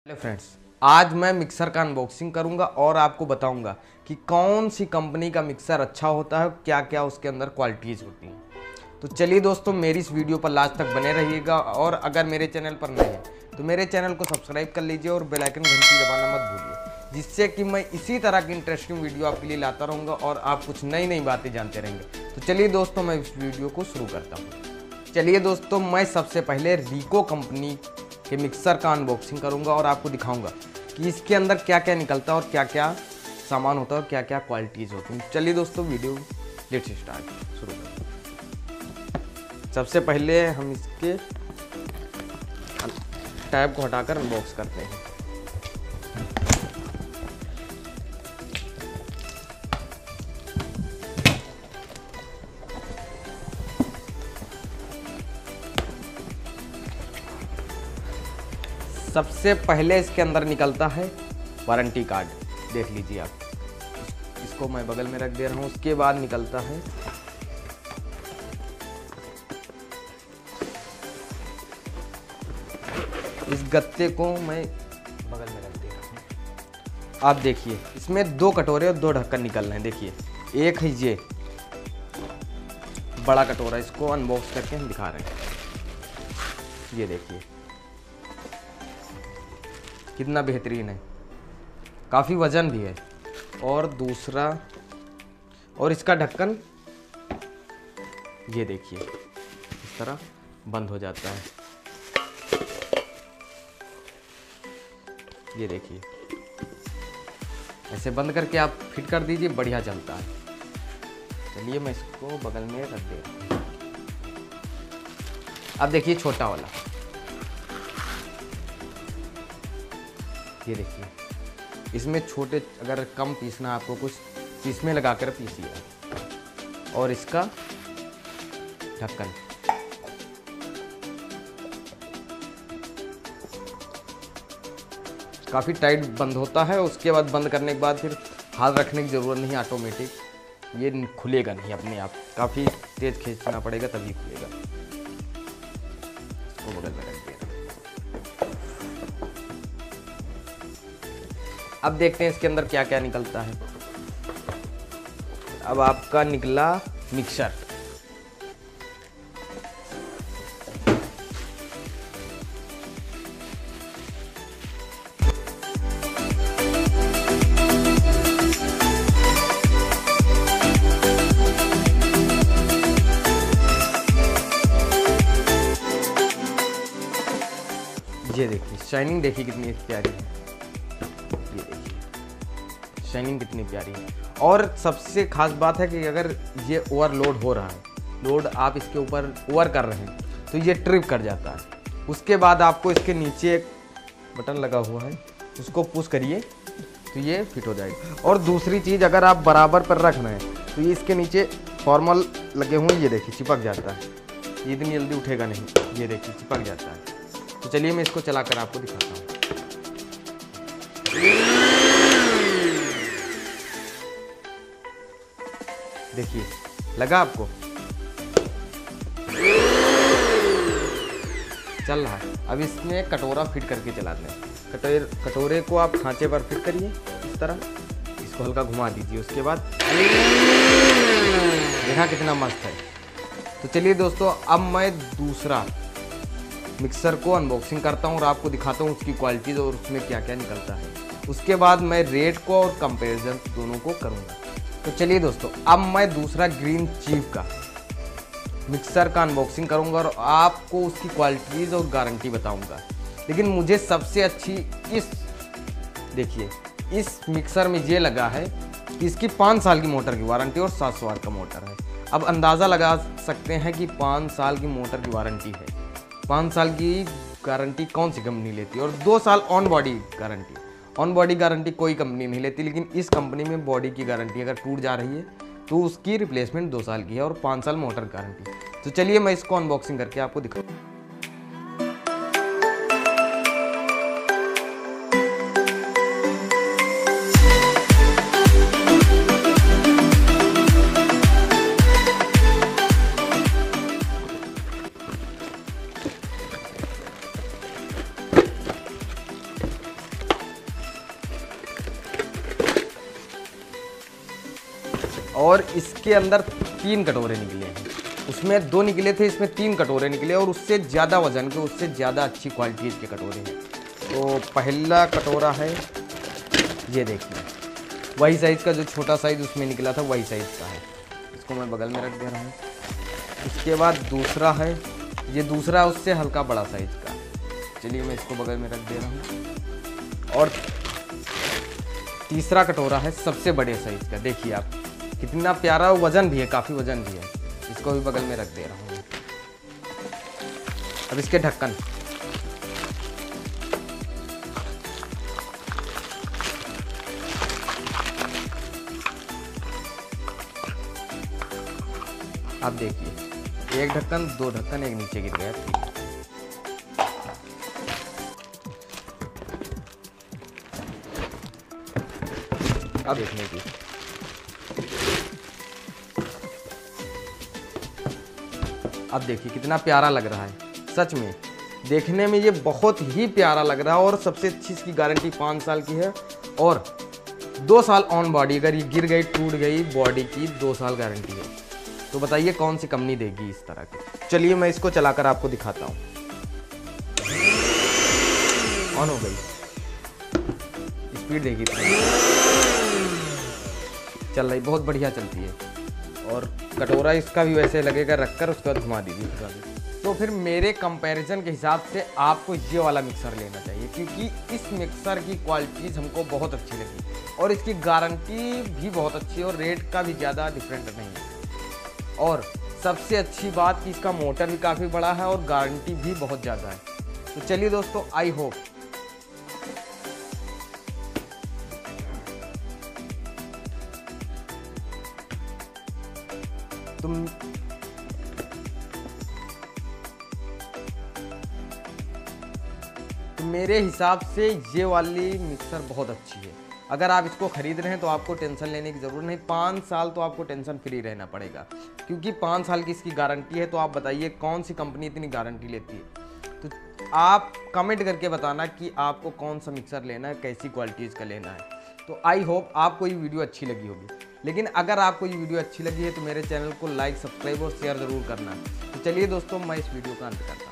Hello friends, आज मैं mixer का अनबॉक्सिंग करूंगा और आपको बताऊंगा कि कौन सी कंपनी का मिक्सर अच्छा होता है, क्या क्या उसके अंदर क्वालिटीज़ होती हैं। तो चलिए दोस्तों, मेरी इस वीडियो पर लास्ट तक बने रहिएगा और अगर मेरे चैनल पर नए हैं तो मेरे चैनल को सब्सक्राइब कर लीजिए और बेल आइकन घंटी दबाना मत भूलिए, जिससे कि मैं इसी तरह की इंटरेस्टिंग वीडियो आपके लिए लाता रहूँगा और आप कुछ नई नई बातें जानते रहेंगे। तो चलिए दोस्तों, मैं इस वीडियो को शुरू करता हूँ। चलिए दोस्तों, मैं सबसे पहले रिको कंपनी के मिक्सर का अनबॉक्सिंग करूंगा और आपको दिखाऊंगा कि इसके अंदर क्या क्या निकलता है और क्या क्या सामान होता है और क्या क्या क्वालिटीज़ होती हैं। चलिए दोस्तों, वीडियो लेट्स स्टार्ट शुरू करते। सबसे पहले हम इसके टैब को हटाकर अनबॉक्स करते हैं। सबसे पहले इसके अंदर निकलता है वारंटी कार्ड, देख लीजिए आप। इसको मैं बगल में रख दे रहा हूँ। उसके बाद निकलता है इस गत्ते को मैं बगल में रख दे रहा हूँ। आप देखिए, इसमें 2 कटोरे और 2 ढक्कन निकल रहे हैं। देखिए, एक है ये बड़ा कटोरा, इसको अनबॉक्स करके हम दिखा रहे हैं। ये देखिए कितना बेहतरीन है, काफ़ी वजन भी है। और दूसरा, और इसका ढक्कन ये देखिए इस तरह बंद हो जाता है। ये देखिए, ऐसे बंद करके आप फिट कर दीजिए, बढ़िया चलता है। चलिए मैं इसको बगल में रख दे रहा हूँ। अब देखिए छोटा वाला, ये देखिए, इसमें छोटे, अगर कम पीसना है आपको, कुछ पीस में लगा कर पीसिए। और इसका ढक्कन काफ़ी टाइट बंद होता है। उसके बाद बंद करने के बाद फिर हाथ रखने की ज़रूरत नहीं, ऑटोमेटिक ये खुलेगा नहीं अपने आप, काफ़ी तेज़ खींचना पड़ेगा तभी खुलेगा। इसको बगल में रख दिया। अब देखते हैं इसके अंदर क्या क्या निकलता है। अब आपका निकला मिक्सर। ये देखिए, शाइनिंग देखिए कितनी प्यारी है। ये देखिए शाइनिंग कितनी प्यारी है। और सबसे खास बात है कि अगर ये ओवरलोड हो रहा है, लोड आप इसके ऊपर ओवर कर रहे हैं, तो ये ट्रिप कर जाता है। उसके बाद आपको इसके नीचे एक बटन लगा हुआ है, उसको पुश करिए तो ये फिट हो जाएगा। और दूसरी चीज़, अगर आप बराबर पर रख रहे हैं तो ये इसके नीचे फॉर्मल लगे हुए हैं। ये देखिए चिपक जाता है, ये इतनी जल्दी उठेगा नहीं। ये देखिए चिपक जाता है। तो चलिए मैं इसको चलाकर आपको दिखाता हूँ। देखिए, लगा आपको, चल रहा है। अब इसमें कटोरा फिट करके चलाते हैं। कटोरे को आप खांचे पर फिट करिए इस तरह, इसको हल्का घुमा दीजिए। उसके बाद देखा कितना मस्त है। तो चलिए दोस्तों, अब मैं दूसरा मिक्सर को अनबॉक्सिंग करता हूँ और आपको दिखाता हूँ उसकी क्वालिटीज़ और उसमें क्या क्या निकलता है। उसके बाद मैं रेट को और कंपैरिजन दोनों को करूँगा। तो चलिए दोस्तों, अब मैं दूसरा ग्रीन चीफ का मिक्सर का अनबॉक्सिंग करूँगा और आपको उसकी क्वालिटीज़ और गारंटी बताऊँगा। लेकिन मुझे सबसे अच्छी इस देखिए, इस मिक्सर में ये लगा है कि इसकी 5 साल की मोटर की वारंटी और 700 वाट का मोटर है। अब अंदाज़ा लगा सकते हैं कि 5 साल की मोटर की वारंटी है। 5 साल की गारंटी कौन सी कंपनी लेती है? और 2 साल on body guarantee. On body guarantee कोई कंपनी नहीं लेती, लेकिन इस कंपनी में बॉडी की गारंटी अगर टूट जा रही है तो उसकी रिप्लेसमेंट 2 साल की है और 5 साल मोटर गारंटी। तो चलिए मैं इसको अनबॉक्सिंग करके आपको दिखाऊँ। और इसके अंदर 3 कटोरे निकले हैं। उसमें 2 निकले थे, इसमें 3 कटोरे निकले और उससे ज़्यादा वजन के, उससे ज़्यादा अच्छी क्वालिटी के कटोरे हैं। तो पहला कटोरा है, ये देखिए, वही साइज़ का जो छोटा साइज़ उसमें निकला था वही साइज़ का है। इसको मैं बगल में रख दे रहा हूँ। इसके बाद दूसरा है, ये दूसरा उससे हल्का बड़ा साइज़ का। चलिए मैं इसको बगल में रख दे रहा हूँ। और तीसरा कटोरा है सबसे बड़े साइज़ का। देखिए आप कितना प्यारा, वज़न भी है, काफ़ी वज़न भी है। इसको भी बगल में रख दे रहा हूँ। अब इसके ढक्कन, आप देखिए, एक ढक्कन, 2 ढक्कन, एक नीचे गिर गया। अब देखने की, अब देखिए कितना प्यारा लग रहा है। सच में देखने में ये बहुत ही प्यारा लग रहा है। और सबसे अच्छी इसकी गारंटी 5 साल की है और 2 साल ऑन बॉडी। अगर ये गिर गई, टूट गई, बॉडी की 2 साल गारंटी है। तो बताइए कौन सी कंपनी देगी इस तरह के। चलिए मैं इसको चलाकर आपको दिखाता हूँ। ऑन हो गई, स्पीड देखिए, चल रही, बहुत बढ़िया चलती है। और कटोरा इसका भी वैसे लगेगा, रखकर उसके बाद घुमा दीजिए। तो फिर मेरे कंपैरिजन के हिसाब से आपको ये वाला मिक्सर लेना चाहिए, क्योंकि इस मिक्सर की क्वालिटीज़ हमको बहुत अच्छी लगी और इसकी गारंटी भी बहुत अच्छी है और रेट का भी ज़्यादा डिफरेंट नहीं है। और सबसे अच्छी बात कि इसका मोटर भी काफ़ी बड़ा है और गारंटी भी बहुत ज़्यादा है। तो चलिए दोस्तों, आई होप तो मेरे हिसाब से ये वाली मिक्सर बहुत अच्छी है। अगर आप इसको खरीद रहे हैं तो आपको टेंशन लेने की ज़रूरत नहीं। 5 साल तो आपको टेंशन फ्री रहना पड़ेगा, क्योंकि 5 साल की इसकी गारंटी है। तो आप बताइए कौन सी कंपनी इतनी गारंटी लेती है। तो आप कमेंट करके बताना कि आपको कौन सा मिक्सर लेना है, कैसी क्वालिटीज़ का लेना है। तो आई होप आपको ये वीडियो अच्छी लगी होगी। लेकिन अगर आपको ये वीडियो अच्छी लगी है तो मेरे चैनल को लाइक, सब्सक्राइब और शेयर ज़रूर करना। तो चलिए दोस्तों, मैं इस वीडियो का अंत करता हूँ।